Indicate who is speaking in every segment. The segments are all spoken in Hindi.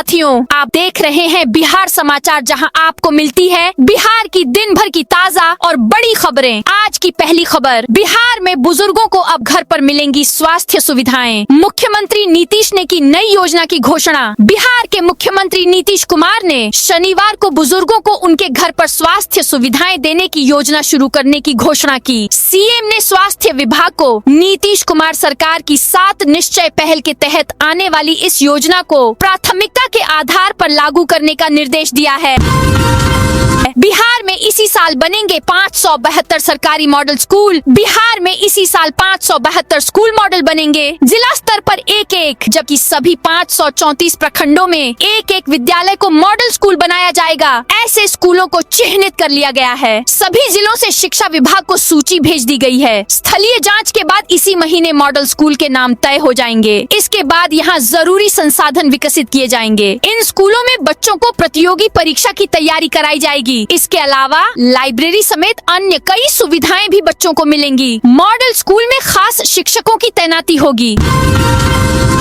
Speaker 1: साथियों, आप देख रहे हैं बिहार समाचार, जहां आपको मिलती है बिहार की दिन भर की ताजा और बड़ी खबरें। आज की पहली खबर, बिहार में बुजुर्गों को अब घर पर मिलेंगी स्वास्थ्य सुविधाएं। मुख्यमंत्री नीतीश ने की नई योजना की घोषणा। बिहार के मुख्यमंत्री नीतीश कुमार ने शनिवार को बुजुर्गों को उनके घर पर स्वास्थ्य सुविधाएं देने की योजना शुरू करने की घोषणा की। सीएम ने स्वास्थ्य विभाग को नीतीश कुमार सरकार की 7 निश्चय पहल के तहत आने वाली इस योजना को प्राथमिकता के आधार पर लागू करने का निर्देश दिया है। बिहार में इसी साल बनेंगे 572 सरकारी मॉडल स्कूल। बिहार में इसी साल 572 स्कूल मॉडल बनेंगे। जिला स्तर पर एक, जबकि सभी 534 प्रखंडों में एक विद्यालय को मॉडल स्कूल बनाया जाएगा। ऐसे स्कूलों को चिन्हित कर लिया गया है। सभी जिलों से शिक्षा विभाग को सूची भेज दी गई है। स्थलीय जाँच के बाद इसी महीने मॉडल स्कूल के नाम तय हो जाएंगे। इसके बाद यहाँ जरूरी संसाधन विकसित किए जाएंगे। इन स्कूलों में बच्चों को प्रतियोगी परीक्षा की तैयारी कराई जाएगी। इसके अलावा लाइब्रेरी समेत अन्य कई सुविधाएं भी बच्चों को मिलेंगी। मॉडल स्कूल में खास शिक्षकों की तैनाती होगी।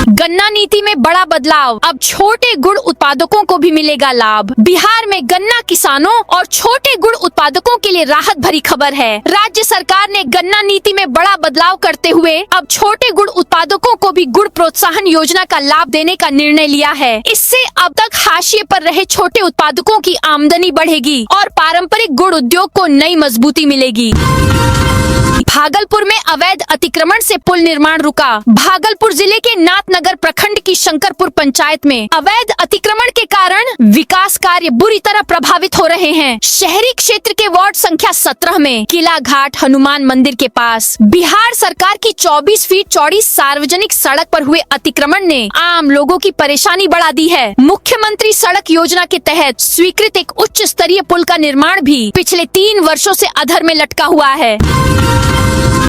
Speaker 1: गन्ना नीति में बड़ा बदलाव, अब छोटे गुड़ उत्पादकों को भी मिलेगा लाभ। बिहार में गन्ना किसानों और छोटे गुड़ उत्पादकों के लिए राहत भरी खबर है। राज्य सरकार ने गन्ना नीति में बड़ा बदलाव करते हुए अब छोटे गुड़ उत्पादकों को भी गुड़ प्रोत्साहन योजना का लाभ देने का निर्णय लिया है। इससे अब तक हाशिए पर रहे छोटे उत्पादकों की आमदनी बढ़ेगी और पारंपरिक गुड़ उद्योग को नई मजबूती मिलेगी। भागलपुर में अवैध अतिक्रमण से पुल निर्माण रुका। भागलपुर जिले के नाथनगर प्रखंड की शंकरपुर पंचायत में अवैध अतिक्रमण के कारण विकास कार्य बुरी तरह प्रभावित हो रहे हैं। शहरी क्षेत्र के वार्ड संख्या 17 में किला घाट हनुमान मंदिर के पास बिहार सरकार की 24 फीट चौड़ी सार्वजनिक सड़क पर हुए अतिक्रमण ने आम लोगों की परेशानी बढ़ा दी है। मुख्यमंत्री सड़क योजना के तहत स्वीकृत एक उच्च स्तरीय पुल का निर्माण भी पिछले 3 वर्षों से अधर में लटका हुआ है।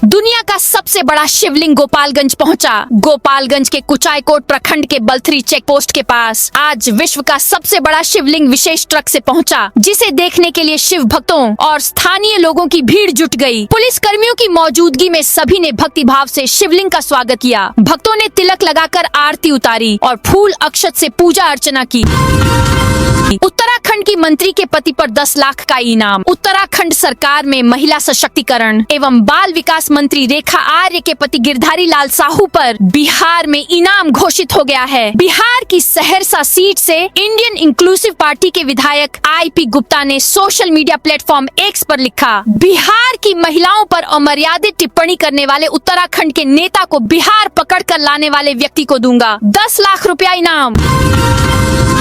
Speaker 1: दुनिया का सबसे बड़ा शिवलिंग गोपालगंज पहुंचा। गोपालगंज के कुचायकोट प्रखंड के बलथरी चेक पोस्ट के पास आज विश्व का सबसे बड़ा शिवलिंग विशेष ट्रक से पहुंचा, जिसे देखने के लिए शिव भक्तों और स्थानीय लोगों की भीड़ जुट गई। पुलिस कर्मियों की मौजूदगी में सभी ने भक्ति भाव से शिवलिंग का स्वागत किया। भक्तों ने तिलक लगाकर आरती उतारी और फूल अक्षत से पूजा अर्चना की। उत्तराखंड की मंत्री के पति पर 10 लाख का इनाम। उत्तराखंड सरकार में महिला सशक्तिकरण एवं बाल विकास मंत्री रेखा आर्य के पति गिरधारी लाल साहू पर बिहार में इनाम घोषित हो गया है। बिहार की सहरसा सीट से इंडियन इंक्लूसिव पार्टी के विधायक IP गुप्ता ने सोशल मीडिया प्लेटफॉर्म X पर लिखा, बिहार की महिलाओं पर अमर्यादित टिप्पणी करने वाले उत्तराखंड के नेता को बिहार पकड़ कर लाने वाले व्यक्ति को दूंगा 10 लाख रुपया इनाम।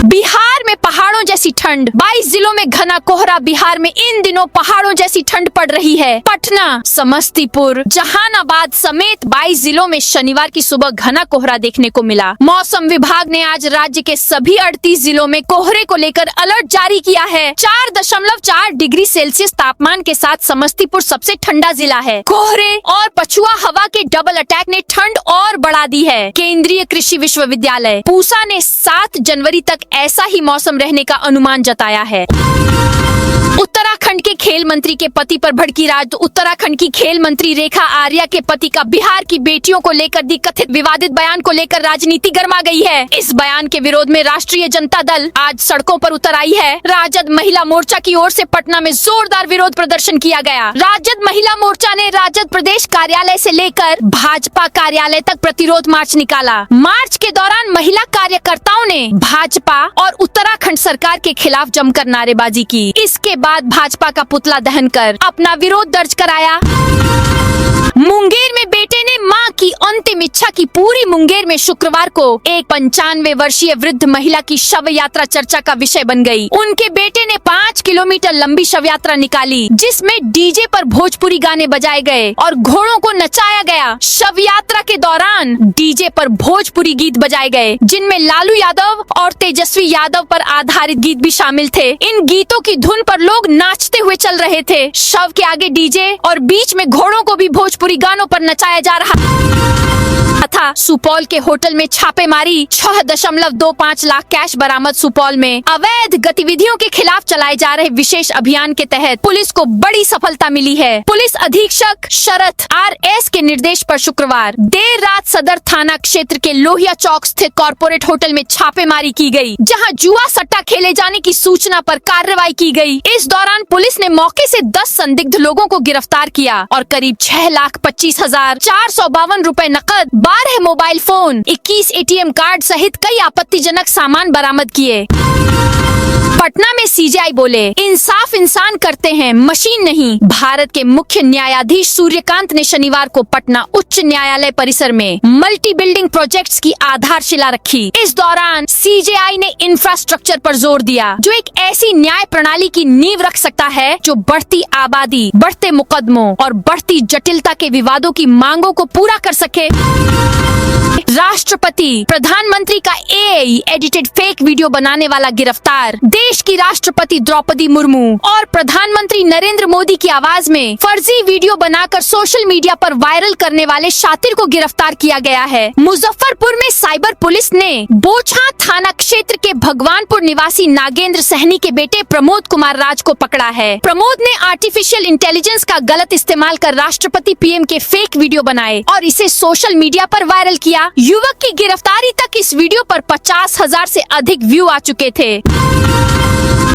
Speaker 1: बिहार में पहाड़ों जैसी ठंड, 22 जिलों में घना कोहरा। बिहार में इन दिनों पहाड़ों जैसी ठंड पड़ रही है। पटना, समस्तीपुर, जहानाबाद समेत 22 जिलों में शनिवार की सुबह घना कोहरा देखने को मिला। मौसम विभाग ने आज राज्य के सभी 38 जिलों में कोहरे को लेकर अलर्ट जारी किया है। 4.4 डिग्री सेल्सियस तापमान के साथ समस्तीपुर सबसे ठंडा जिला है। कोहरे और पछुआ हवा के डबल अटैक ने ठंड और बढ़ा दी है। केंद्रीय कृषि विश्वविद्यालय पूसा ने 7 जनवरी तक ऐसा ही मौसम रहने का अनुमान जताया है। उत्तराखंड के खेल मंत्री के पति पर भड़की राज। उत्तराखंड की खेल मंत्री रेखा आर्या के पति का बिहार की बेटियों को लेकर दी कथित विवादित बयान को लेकर राजनीति गर्मा गई है। इस बयान के विरोध में राष्ट्रीय जनता दल आज सड़कों पर उतर आई है। राजद महिला मोर्चा की ओर से पटना में जोरदार विरोध प्रदर्शन किया गया। राजद महिला मोर्चा ने राजद प्रदेश कार्यालय से लेकर भाजपा कार्यालय तक प्रतिरोध मार्च निकाला। मार्च के दौरान महिला कार्यकर्ताओं ने भाजपा और उत्तराखंड सरकार के खिलाफ जमकर नारेबाजी की। इसके बाद भाजपा का पुतला दहन कर अपना विरोध दर्ज कराया। मुंगेर में बेटे ने मां की अंतिम इच्छा की पूरी। मुंगेर में शुक्रवार को एक 95 वर्षीय वृद्ध महिला की शव यात्रा चर्चा का विषय बन गई। उनके बेटे ने 5 किलोमीटर लंबी शव यात्रा निकाली, जिसमें डीजे पर भोजपुरी गाने बजाए गए और घोड़ों को नचाया गया। शव यात्रा के दौरान डीजे पर भोजपुरी गीत बजाए गए, जिनमें लालू यादव और तेजस्वी यादव पर आधारित आधारित गीत भी शामिल थे। इन गीतों की धुन पर लोग नाचते हुए चल रहे थे। शव के आगे डीजे और बीच में घोड़ों को भी भोजपुरी गानों पर नचाया जा रहा था। सुपौल के होटल में छापेमारी, 6.25 लाख कैश बरामद। सुपौल में अवैध गतिविधियों के खिलाफ चलाए जा रहे विशेष अभियान के तहत पुलिस को बड़ी सफलता मिली है। पुलिस अधीक्षक शरथ RS के निर्देश पर शुक्रवार देर रात सदर थाना क्षेत्र के लोहिया चौक स्थित कॉर्पोरेट होटल में छापेमारी की गई, जहां जुआ सट्टा खेले जाने की सूचना पर कार्रवाई की गई। इस दौरान पुलिस ने मौके से 10 संदिग्ध लोगों को गिरफ्तार किया और करीब 6,25,452 रुपए नकद, 12 मोबाइल फोन, 21 ATM कार्ड सहित कई आपत्तिजनक सामान बरामद किए। पटना में CJI बोले, इंसाफ इंसान करते हैं, मशीन नहीं। भारत के मुख्य न्यायाधीश सूर्यकांत ने शनिवार को पटना उच्च न्यायालय परिसर में मल्टी बिल्डिंग प्रोजेक्ट्स की आधारशिला रखी। इस दौरान CJI ने इंफ्रास्ट्रक्चर पर जोर दिया, जो एक ऐसी न्याय प्रणाली की नींव रख सकता है जो बढ़ती आबादी, बढ़ते मुकदमों और बढ़ती जटिलता के विवादों की मांगों को पूरा कर सके। राष्ट्रपति प्रधानमंत्री का AI एडिटेड फेक वीडियो बनाने वाला गिरफ्तार। देश की राष्ट्रपति द्रौपदी मुर्मू और प्रधानमंत्री नरेंद्र मोदी की आवाज में फर्जी वीडियो बनाकर सोशल मीडिया पर वायरल करने वाले शातिर को गिरफ्तार किया गया है। मुजफ्फरपुर में साइबर पुलिस ने बोछा थाना क्षेत्र के भगवानपुर निवासी नागेंद्र सहनी के बेटे प्रमोद कुमार राज को पकड़ा है। प्रमोद ने आर्टिफिशियल इंटेलिजेंस का गलत इस्तेमाल कर राष्ट्रपति PM के फेक वीडियो बनाए और इसे सोशल मीडिया पर वायरल किया। युवक की गिरफ्तारी तक इस वीडियो पर 50,000 से अधिक व्यू आ चुके थे।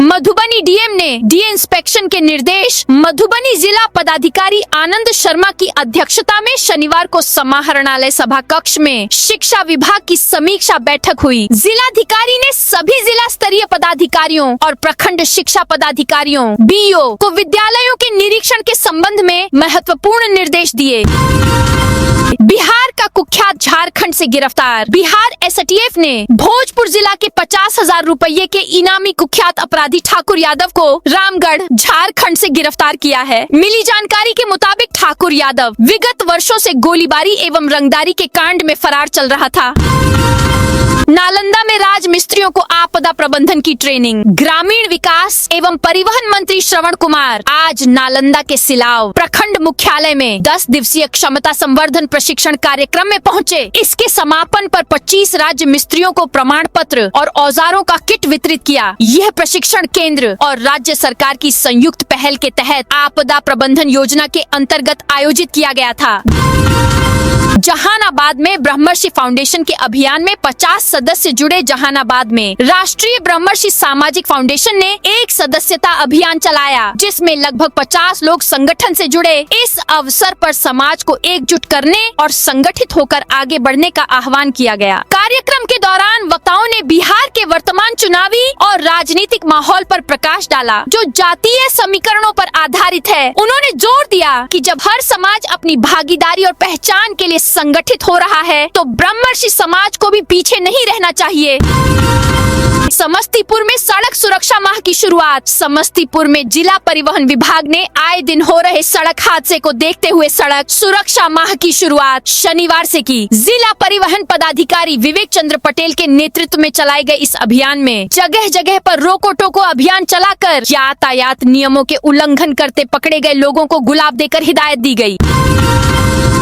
Speaker 1: मधुबनी DM ने DA इंस्पेक्शन के निर्देश। मधुबनी जिला पदाधिकारी आनंद शर्मा की अध्यक्षता में शनिवार को समाहरणालय सभा कक्ष में शिक्षा विभाग की समीक्षा बैठक हुई। जिलाधिकारी ने सभी जिला स्तरीय पदाधिकारियों और प्रखंड शिक्षा पदाधिकारियों BO को विद्यालयों के निरीक्षण के संबंध में महत्वपूर्ण निर्देश दिए। बिहार का कुख्यात झारखंड से गिरफ्तार। बिहार STF ने भोजपुर जिला के 50,000 रुपये के इनामी कुख्यात अपराधी ठाकुर यादव को रामगढ़ झारखंड से गिरफ्तार किया है। मिली जानकारी के मुताबिक ठाकुर यादव विगत वर्षों से गोलीबारी एवं रंगदारी के कांड में फरार चल रहा था। नालंदा में राजमिस्त्रियों को आपदा प्रबंधन की ट्रेनिंग। ग्रामीण विकास एवं परिवहन मंत्री श्रवण कुमार आज नालंदा के सिलाव प्रखंड मुख्यालय में 10 दिवसीय क्षमता संवर्धन प्रशिक्षण कार्यक्रम में पहुंचे। इसके समापन पर 25 राज्य मिस्त्रियों को प्रमाण पत्र और औजारों का किट वितरित किया। यह प्रशिक्षण केंद्र और राज्य सरकार की संयुक्त पहल के तहत आपदा प्रबंधन योजना के अंतर्गत आयोजित किया गया था। जहानाबाद में ब्रह्मर्षि फाउंडेशन के अभियान में 50 सदस्य जुड़े। जहानाबाद में राष्ट्रीय ब्रह्मर्षि सामाजिक फाउंडेशन ने एक सदस्यता अभियान चलाया, जिसमें लगभग 50 लोग संगठन से जुड़े। इस अवसर पर समाज को एकजुट करने और संगठित होकर आगे बढ़ने का आह्वान किया गया। कार्यक्रम के दौरान वक्ताओं ने बिहार के वर्तमान चुनावी और राजनीतिक माहौल पर प्रकाश डाला, जो जातीय समीकरणों पर आधारित है। उन्होंने जोर दिया कि जब हर समाज अपनी भागीदारी और पहचान के लिए संगठित हो रहा है, तो ब्रह्मर्षि समाज को भी पीछे नहीं रहना चाहिए। समस्तीपुर में सड़क सुरक्षा माह की शुरुआत। समस्तीपुर में जिला परिवहन विभाग ने आए दिन हो रहे सड़क हादसे को देखते हुए सड़क सुरक्षा माह की शुरुआत शनिवार से की। जिला परिवहन पदाधिकारी विवेक चंद्र पटेल के नेतृत्व में चलाए गए इस अभियान में जगह जगह पर रोको टोको अभियान चलाकर यातायात नियमों के उल्लंघन करते पकड़े गए लोगों को गुलाब देकर हिदायत दी गई।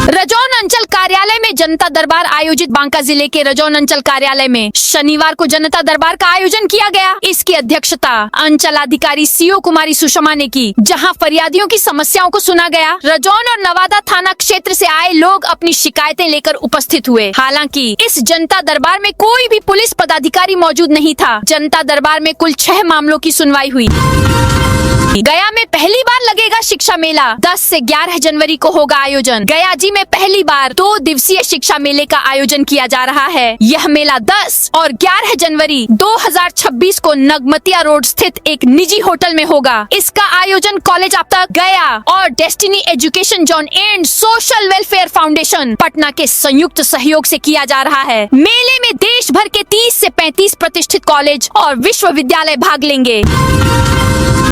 Speaker 1: रजौन अंचल कार्यालय में जनता दरबार आयोजित। बांका जिले के रजौन अंचल कार्यालय में शनिवार को जनता दरबार का आयोजन किया गया। इसकी अध्यक्षता अंचल अधिकारी CO कुमारी सुषमा ने की, जहां फरियादियों की समस्याओं को सुना गया। रजौन और नवादा थाना क्षेत्र से आए लोग अपनी शिकायतें लेकर उपस्थित हुए। हालांकि इस जनता दरबार में कोई भी पुलिस पदाधिकारी मौजूद नहीं था। जनता दरबार में कुल 6 मामलों की सुनवाई हुई। गया में पहली बार लगेगा शिक्षा मेला। 10 से 11 जनवरी को होगा आयोजन। गया जी में पहली बार 2 दिवसीय शिक्षा मेले का आयोजन किया जा रहा है। यह मेला 10 और 11 जनवरी 2026 को नगमतिया रोड स्थित एक निजी होटल में होगा। इसका आयोजन कॉलेज आप तक गया और destiny education zone and social welfare foundation Patna के संयुक्त सहयोग से किया जा रहा है। मेले में देश भर के 30 से 35 प्रतिष्ठित कॉलेज और विश्वविद्यालय भाग लेंगे।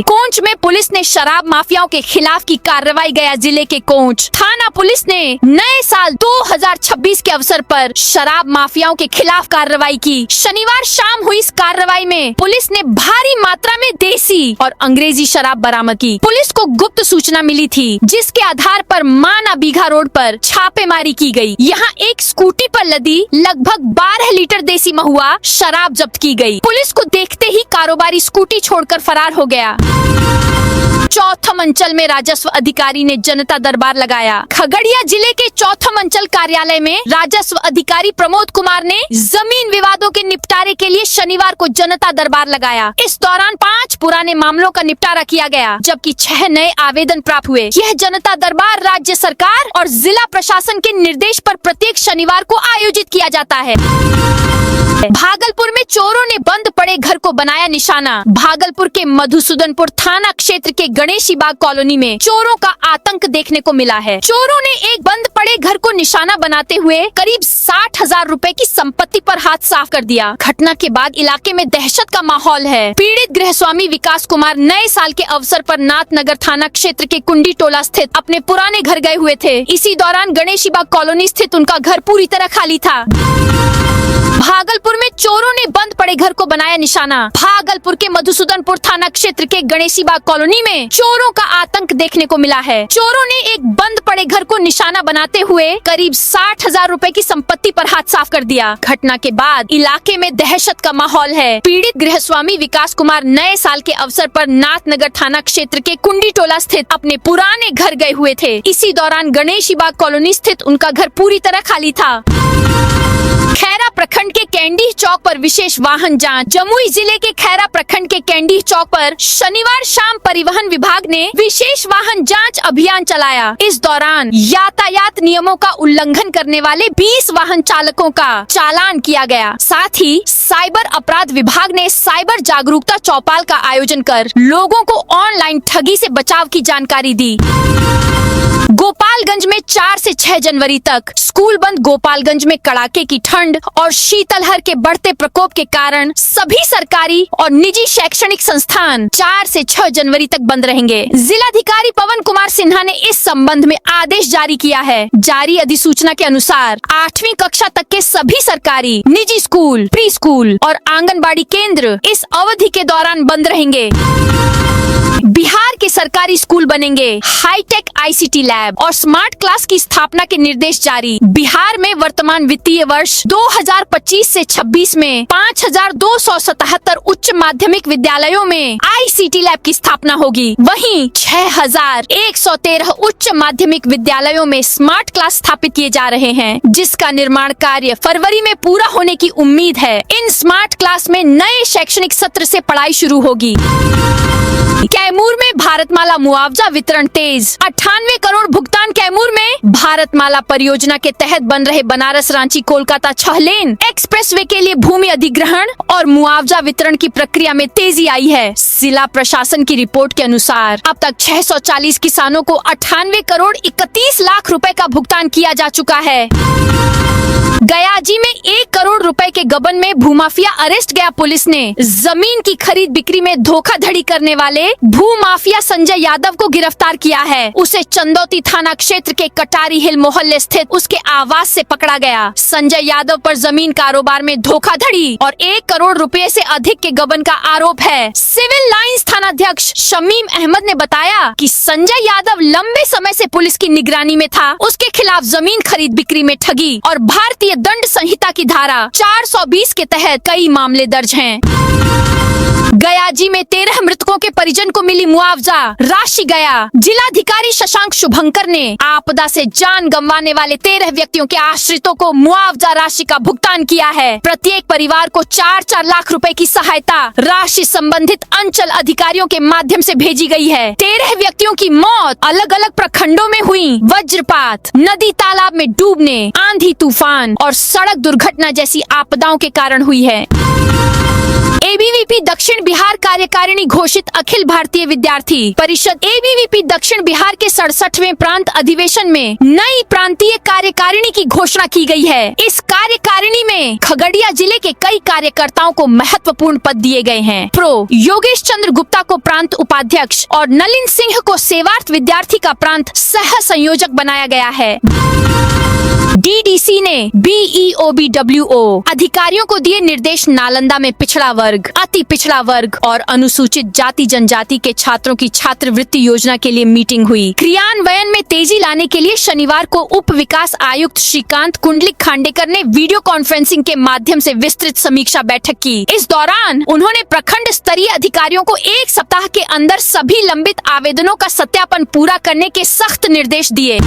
Speaker 1: कोंच में पुलिस ने शराब माफियाओं के खिलाफ की कार्रवाई। गया जिले के कोंच थाना पुलिस ने नए साल 2026 के अवसर पर शराब माफियाओं के खिलाफ कार्रवाई की। शनिवार शाम हुई इस कार्रवाई में पुलिस ने भारी मात्रा में देसी और अंग्रेजी शराब बरामद की। पुलिस को गुप्त सूचना मिली थी, जिसके आधार पर माना बीघा रोड पर छापेमारी की गई। यहाँ एक स्कूटी पर लदी लगभग 12 लीटर देसी महुआ शराब जब्त की गई। पुलिस को देखते ही कारोबारी स्कूटी छोड़कर फरार हो गया। चौथम अंचल में राजस्व अधिकारी ने जनता दरबार लगाया। खगड़िया जिले के चौथम अंचल कार्यालय में राजस्व अधिकारी प्रमोद कुमार ने जमीन विवादों के निपटारे के लिए शनिवार को जनता दरबार लगाया। इस दौरान 5 पुराने मामलों का निपटारा किया गया, जबकि 6 नए आवेदन प्राप्त हुए। यह जनता दरबार राज्य सरकार और जिला प्रशासन के निर्देश पर प्रत्येक शनिवार को आयोजित किया जाता है। भागलपुर में चोरों ने बंद पड़े घर को बनाया निशाना। भागलपुर के मधुसूदनपुर थाना क्षेत्र के गणेशी बाग कॉलोनी में चोरों का आतंक देखने को मिला है। चोरों ने एक बंद पड़े घर को निशाना बनाते हुए करीब 60,000 रुपए की संपत्ति पर हाथ साफ कर दिया। घटना के बाद इलाके में दहशत का माहौल है। पीड़ित गृहस्वामी विकास कुमार नए साल के अवसर पर नाथनगर थाना क्षेत्र के कुंडी टोला स्थित अपने पुराने घर गए हुए थे। इसी दौरान गणेशी बाग कॉलोनी स्थित उनका घर पूरी तरह खाली था। भागलपुर में चोरों ने बंद पड़े घर को बनाया निशाना। भागलपुर के मधुसूदनपुर थाना क्षेत्र के गणेशी बाग कॉलोनी में चोरों का आतंक देखने को मिला है। चोरों ने एक बंद पड़े घर को निशाना बनाते हुए करीब 60,000 रुपए की संपत्ति पर हाथ साफ कर दिया। घटना के बाद इलाके में दहशत का माहौल है। पीड़ित गृहस्वामी विकास कुमार नए साल के अवसर पर नाथनगर थाना क्षेत्र के कुंडी टोला स्थित अपने पुराने घर गए हुए थे। इसी दौरान गणेशी बाग कॉलोनी स्थित उनका घर पूरी तरह खाली था। खैरा प्रखंड के कैंडी चौक पर विशेष वाहन जांच। जमुई जिले के खैरा प्रखंड के कैंडी चौक पर शनिवार शाम परिवहन विभाग ने विशेष वाहन जांच अभियान चलाया। इस दौरान यातायात नियमों का उल्लंघन करने वाले 20 वाहन चालकों का चालान किया गया। साथ ही साइबर अपराध विभाग ने साइबर जागरूकता चौपाल का आयोजन कर लोगों को ऑनलाइन ठगी से बचाव की जानकारी दी। गोपालगंज में 4 से 6 जनवरी तक स्कूल बंद। गोपालगंज में कड़ाके की ठंड और शीतलहर के बढ़ते प्रकोप के कारण सभी सरकारी और निजी शैक्षणिक संस्थान 4 से 6 जनवरी तक बंद रहेंगे। जिलाधिकारी पवन कुमार सिन्हा ने इस संबंध में आदेश जारी किया है। जारी अधिसूचना के अनुसार 8वीं कक्षा तक के सभी सरकारी, निजी स्कूल, प्री स्कूल और आंगनबाड़ी केंद्र इस अवधि के दौरान बंद रहेंगे। बिहार के सरकारी स्कूल बनेंगे। हाईटेक आईसीटी लैब और स्मार्ट क्लास की स्थापना के निर्देश जारी। बिहार में वर्तमान वित्तीय वर्ष 2025 से 26 में 5,277 उच्च माध्यमिक विद्यालयों में आईसीटी लैब की स्थापना होगी। वहीं 6,113 उच्च माध्यमिक विद्यालयों में स्मार्ट क्लास स्थापित किए जा रहे हैं, जिसका निर्माण कार्य फरवरी में पूरा होने की उम्मीद है। इन स्मार्ट क्लास में नए शैक्षणिक सत्र से पढ़ाई शुरू होगी। कैमूर में भारतमाला मुआवजा वितरण तेज। 98 करोड़ भुगतान कैमूर में। भारतमाला परियोजना के तहत बन रहे बनारस रांची कोलकाता 6 लेन एक्सप्रेसवे के लिए भूमि अधिग्रहण और मुआवजा वितरण की प्रक्रिया में तेजी आई है। जिला प्रशासन की रिपोर्ट के अनुसार अब तक 640 किसानों को 98 करोड़ 31 लाख रुपए का भुगतान किया जा चुका है। गयाजी में 1 करोड़ रुपए के गबन में भूमाफिया अरेस्ट। गया पुलिस ने जमीन की खरीद बिक्री में धोखाधड़ी करने वाले भूमाफिया संजय यादव को गिरफ्तार किया है। उसे चंदौती थाना क्षेत्र के कटारी हिल मोहल्ले स्थित उसके आवास से पकड़ा गया। संजय यादव पर जमीन कारोबार में धोखाधड़ी और 1 करोड़ रुपए से अधिक के गबन का आरोप है। सिविल लाइंस थानाध्यक्ष शमीम अहमद ने बताया कि संजय यादव लंबे समय से पुलिस की निगरानी में था। उसके खिलाफ जमीन खरीद बिक्री में ठगी और भारतीय दंड संहिता की धारा 420 के तहत कई मामले दर्ज हैं। गयाजी में 13 मृतकों के परिजन को मिली मुआवजा राशि। गया जिलाधिकारी शशांक शुभंकर ने आपदा से जान गंवाने वाले 13 व्यक्तियों के आश्रितों को मुआवजा राशि का भुगतान किया है। प्रत्येक परिवार को 4-4 लाख रुपए की सहायता राशि संबंधित अंचल अधिकारियों के माध्यम से भेजी गई है। 13 व्यक्तियों की मौत अलग अलग प्रखंडों में हुई। वज्रपात, नदी तालाब में डूबने, आंधी तूफान और सड़क दुर्घटना जैसी आपदाओं के कारण हुई है। एबीवीपी दक्षिण बिहार कार्यकारिणी घोषित अखिल भारतीय विद्यार्थी परिषद ABVP दक्षिण बिहार के 67वें प्रांत अधिवेशन में नई प्रांतीय कार्यकारिणी की घोषणा की गई है। इस कार्यकारिणी में खगड़िया जिले के कई कार्यकर्ताओं को महत्वपूर्ण पद दिए गए हैं। प्रो योगेश चंद्र गुप्ता को प्रांत उपाध्यक्ष और नलिन सिंह को सेवार्थ विद्यार्थी का प्रांत सह संयोजक बनाया गया है। DDC ने BEOBWO अधिकारियों को दिए निर्देश। नालंदा में पिछड़ा वर्ग, अति पिछड़ा वर्ग और अनुसूचित जाति जनजाति के छात्रों की छात्रवृत्ति योजना के लिए मीटिंग हुई। क्रियान्वयन में तेजी लाने के लिए शनिवार को उप विकास आयुक्त श्रीकांत कुंडलिक खांडेकर ने वीडियो कॉन्फ्रेंसिंग के माध्यम से विस्तृत समीक्षा बैठक की। इस दौरान उन्होंने प्रखंड स्तरीय अधिकारियों को 1 सप्ताह के अंदर सभी लंबित आवेदनों का सत्यापन पूरा करने के सख्त निर्देश दिए।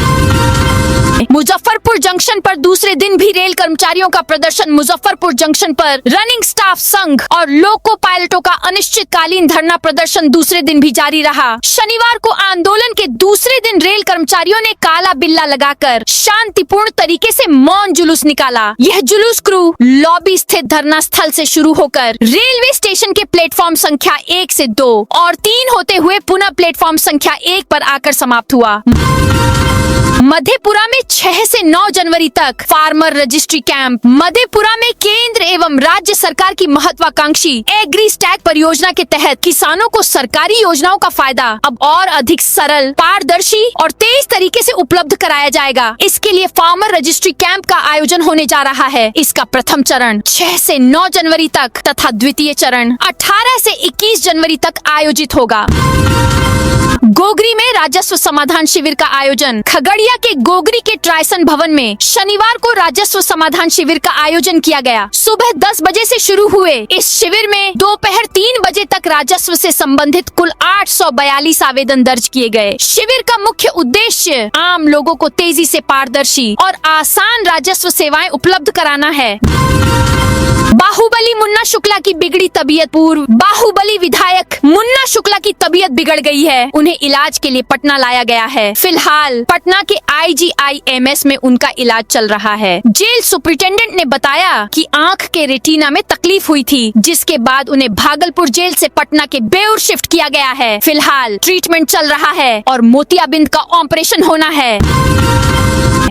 Speaker 1: मुजफ्फरपुर जंक्शन पर दूसरे दिन भी रेल कर्मचारियों का प्रदर्शन। मुजफ्फरपुर जंक्शन पर रनिंग स्टाफ संघ और लोको पायलटों का अनिश्चितकालीन धरना प्रदर्शन दूसरे दिन भी जारी रहा। शनिवार को आंदोलन के दूसरे दिन रेल कर्मचारियों ने काला बिल्ला लगाकर शांतिपूर्ण तरीके से मौन जुलूस निकाला। यह जुलूस क्रू लॉबी स्थित धरना स्थल से शुरू होकर रेलवे स्टेशन के प्लेटफॉर्म संख्या 1 से 2 और 3 होते हुए पुनः प्लेटफॉर्म संख्या 1 पर आकर समाप्त हुआ। मधेपुरा में 6 से 9 जनवरी तक फार्मर रजिस्ट्री कैंप। मधेपुरा में केंद्र एवं राज्य सरकार की महत्वाकांक्षी एग्री स्टैक परियोजना के तहत किसानों को सरकारी योजनाओं का फायदा अब और अधिक सरल, पारदर्शी और तेज तरीके से उपलब्ध कराया जाएगा। इसके लिए फार्मर रजिस्ट्री कैंप का आयोजन होने जा रहा है। इसका प्रथम चरण 6 से 9 जनवरी तक तथा द्वितीय चरण 18 से 21 जनवरी तक आयोजित होगा। गोगरी में राजस्व समाधान शिविर का आयोजन। खगड़िया के गोगरी के ट्राइसन भवन में शनिवार को राजस्व समाधान शिविर का आयोजन किया गया। सुबह 10 बजे से शुरू हुए इस शिविर में दोपहर 3 बजे तक राजस्व से संबंधित कुल 842 आवेदन दर्ज किए गए। शिविर का मुख्य उद्देश्य आम लोगों को तेजी से पारदर्शी और आसान राजस्व सेवाएं उपलब्ध कराना है। बाहुबली मुन्ना शुक्ला की बिगड़ी तबीयत। पूर्व बाहुबली विधायक मुन्ना शुक्ला की तबीयत बिगड़ गई है। उन्हें इलाज के लिए पटना लाया गया है। फिलहाल पटना के IGIMS में उनका इलाज चल रहा है। जेल सुपरिटेंडेंट ने बताया कि आंख के रेटिना में तकलीफ हुई थी, जिसके बाद उन्हें भागलपुर जेल से पटना के बेउर शिफ्ट किया गया है। फिलहाल ट्रीटमेंट चल रहा है और मोतियाबिंद का ऑपरेशन होना है।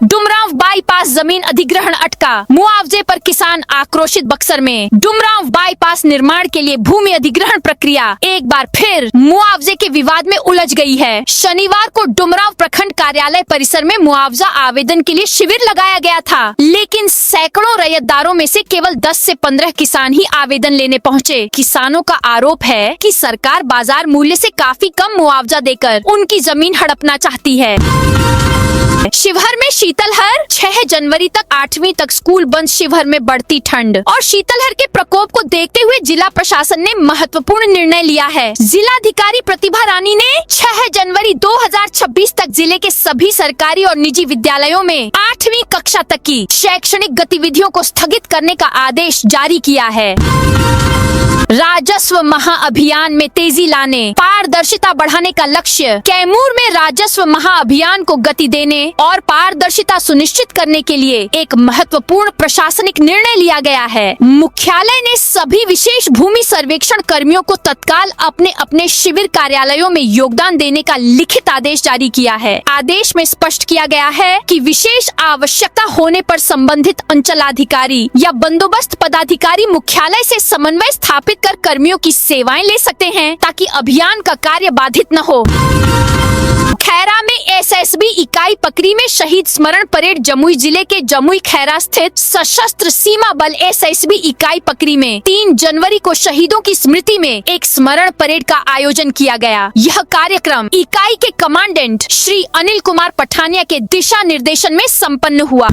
Speaker 1: डुमरांव बाईपास जमीन अधिग्रहण अटका। मुआवजे पर किसान आक्रोशित। बक्सर में डुमरांव बाईपास निर्माण के लिए भूमि अधिग्रहण प्रक्रिया एक बार फिर मुआवजे के विवाद में उलझ गई है। शनिवार को डुमरांव प्रखंड कार्यालय परिसर में मुआवजा आवेदन के लिए शिविर लगाया गया था, लेकिन सैकड़ों रैयतदारों में से केवल 10 से 15 किसान ही आवेदन लेने पहुंचे। किसानों का आरोप है कि सरकार बाजार मूल्य से काफी कम मुआवजा देकर उनकी जमीन हड़पना चाहती है। शिवहर में शीतलहर। 6 जनवरी तक 8वीं तक स्कूल बंद। शिवहर में बढ़ती ठंड और शीतलहर के प्रकोप को देखते हुए जिला प्रशासन ने महत्वपूर्ण निर्णय लिया है। जिलाधिकारी प्रतिभा रानी ने 6 जनवरी 2026 तक जिले के सभी सरकारी और निजी विद्यालयों में 8वीं कक्षा तक की शैक्षणिक गतिविधियों को स्थगित करने का आदेश जारी किया है। राजस्व महाअभियान में तेजी लाने, पारदर्शिता बढ़ाने का लक्ष्य। कैमूर में राजस्व महाअभियान को गति देने और पारदर्शिता सुनिश्चित करने के लिए एक महत्वपूर्ण प्रशासनिक निर्णय लिया गया है। मुख्यालय ने सभी विशेष भूमि सर्वेक्षण कर्मियों को तत्काल अपने अपने शिविर कार्यालयों में योगदान देने का लिखित आदेश जारी किया है। आदेश में स्पष्ट किया गया है कि विशेष आवश्यकता होने पर संबंधित अंचलाधिकारी या बंदोबस्त पदाधिकारी मुख्यालय से समन्वय स्थापित कर कर्मियों की सेवाएं ले सकते हैं, ताकि अभियान का कार्य बाधित न हो। खैरा में SSB इकाई पकरी में शहीद स्मरण परेड। जमुई जिले के जमुई खैरा स्थित सशस्त्र सीमा बल SSB इकाई पकरी में 3 जनवरी को शहीदों की स्मृति में एक स्मरण परेड का आयोजन किया गया। यह कार्यक्रम इकाई के कमांडेंट श्री अनिल कुमार पठानिया के दिशा निर्देशन में संपन्न हुआ।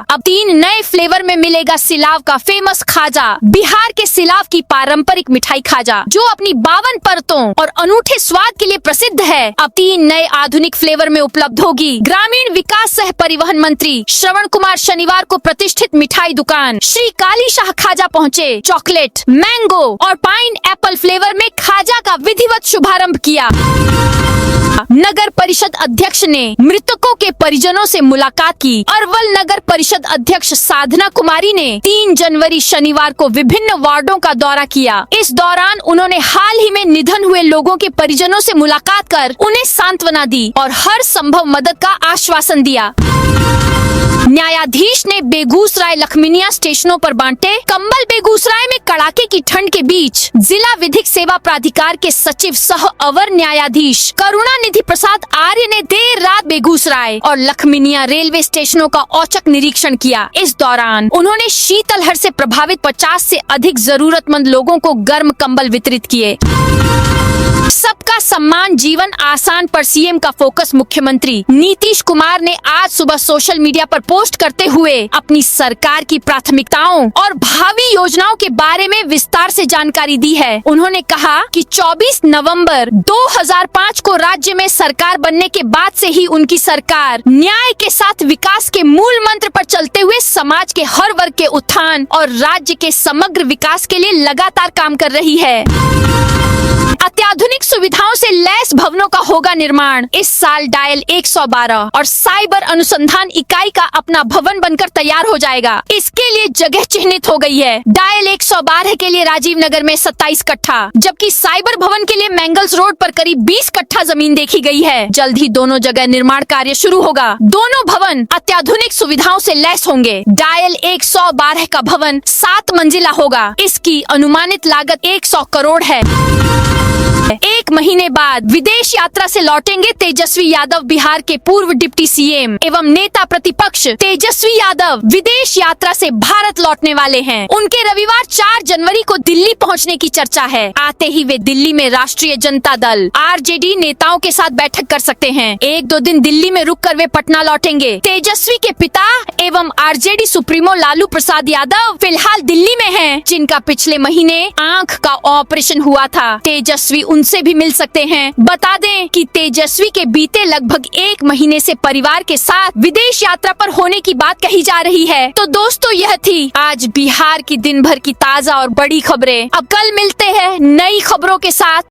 Speaker 1: अब 3 नए फ्लेवर में मिलेगा सिलाव का फेमस खाजा। बिहार के सिलाव की पारंपरिक मिठाई खाजा, जो अपनी 52 परतों और अनूठे स्वाद के लिए प्रसिद्ध है, अब अब 3 नए आधुनिक फ्लेवर में उपलब्ध होगी। ग्रामीण विकास सह परिवहन मंत्री श्रवण कुमार शनिवार को प्रतिष्ठित मिठाई दुकान श्री काली शाह खाजा पहुँचे। चॉकलेट, मैंगो और पाइन एप्पल फ्लेवर में खाजा का विधिवत शुभारंभ किया। नगर परिषद अध्यक्ष ने मृतकों के परिजनों से मुलाकात की। अरवल नगर परिषद अध्यक्ष साधना कुमारी ने 3 जनवरी शनिवार को विभिन्न वार्डों का दौरा किया। इस दौरान उन्होंने हाल ही में निधन हुए लोगों के परिजनों से मुलाकात कर उन्हें सांत्वना दी और हर संभव मदद का आश्वासन दिया। न्यायाधीश ने बेगूसराय लखमीनिया स्टेशनों पर बांटे कंबल। बेगूसराय में कड़ाके की ठंड के बीच जिला विधिक सेवा प्राधिकार के सचिव सह अवर न्यायाधीश करुणानिधि प्रसाद आर्य ने देर रात बेगूसराय और लखमीनिया रेलवे स्टेशनों का औचक निरीक्षण किया। इस दौरान उन्होंने शीतलहर से प्रभावित 50 से अधिक जरूरतमंद लोगों को गर्म कंबल वितरित किए। सबका सम्मान जीवन आसान पर सीएम का फोकस। मुख्यमंत्री नीतीश कुमार ने आज सुबह सोशल मीडिया पर पोस्ट करते हुए अपनी सरकार की प्राथमिकताओं और भावी योजनाओं के बारे में विस्तार से जानकारी दी है। उन्होंने कहा कि 24 नवंबर 2005 को राज्य में सरकार बनने के बाद से ही उनकी सरकार न्याय के साथ विकास के मूल मंत्र पर चलते हुए समाज के हर वर्ग के उत्थान और राज्य के समग्र विकास के लिए लगातार काम कर रही है। अत्याधुनिक सुविधाओं से लैस भवनों का होगा निर्माण। इस साल डायल 112 और साइबर अनुसंधान इकाई का अपना भवन बनकर तैयार हो जाएगा। इसके लिए जगह चिन्हित हो गई है। डायल 112 के लिए राजीव नगर में 27 कट्ठा, जबकि साइबर भवन के लिए मैंगल्स रोड पर करीब 20 कट्ठा जमीन देखी गई है। जल्द ही दोनों जगह निर्माण कार्य शुरू होगा। दोनों भवन अत्याधुनिक सुविधाओं से लैस होंगे। डायल 112 का भवन 7 मंजिला होगा। इसकी अनुमानित लागत 100 करोड़ है। 1 महीने बाद विदेश यात्रा से लौटेंगे तेजस्वी यादव। बिहार के पूर्व डिप्टी सीएम एवं नेता प्रतिपक्ष तेजस्वी यादव विदेश यात्रा से भारत लौटने वाले हैं। उनके रविवार 4 जनवरी को दिल्ली पहुंचने की चर्चा है। आते ही वे दिल्ली में राष्ट्रीय जनता दल आरजेडी नेताओं के साथ बैठक कर सकते हैं। 1-2 दिन दिल्ली में रुककर वे पटना लौटेंगे। तेजस्वी के पिता एवं आरजेडी सुप्रीमो लालू प्रसाद यादव फिलहाल दिल्ली में हैं, जिनका पिछले महीने आंख का ऑपरेशन हुआ था। तेजस्वी उनसे भी मिल सकते हैं। बता दें कि तेजस्वी के बीते लगभग 1 महीने से परिवार के साथ विदेश यात्रा पर होने की बात कही जा रही है। तो दोस्तों, यह थी आज बिहार की दिन भर की ताजा और बड़ी खबरें। अब कल मिलते हैं नई खबरों के साथ।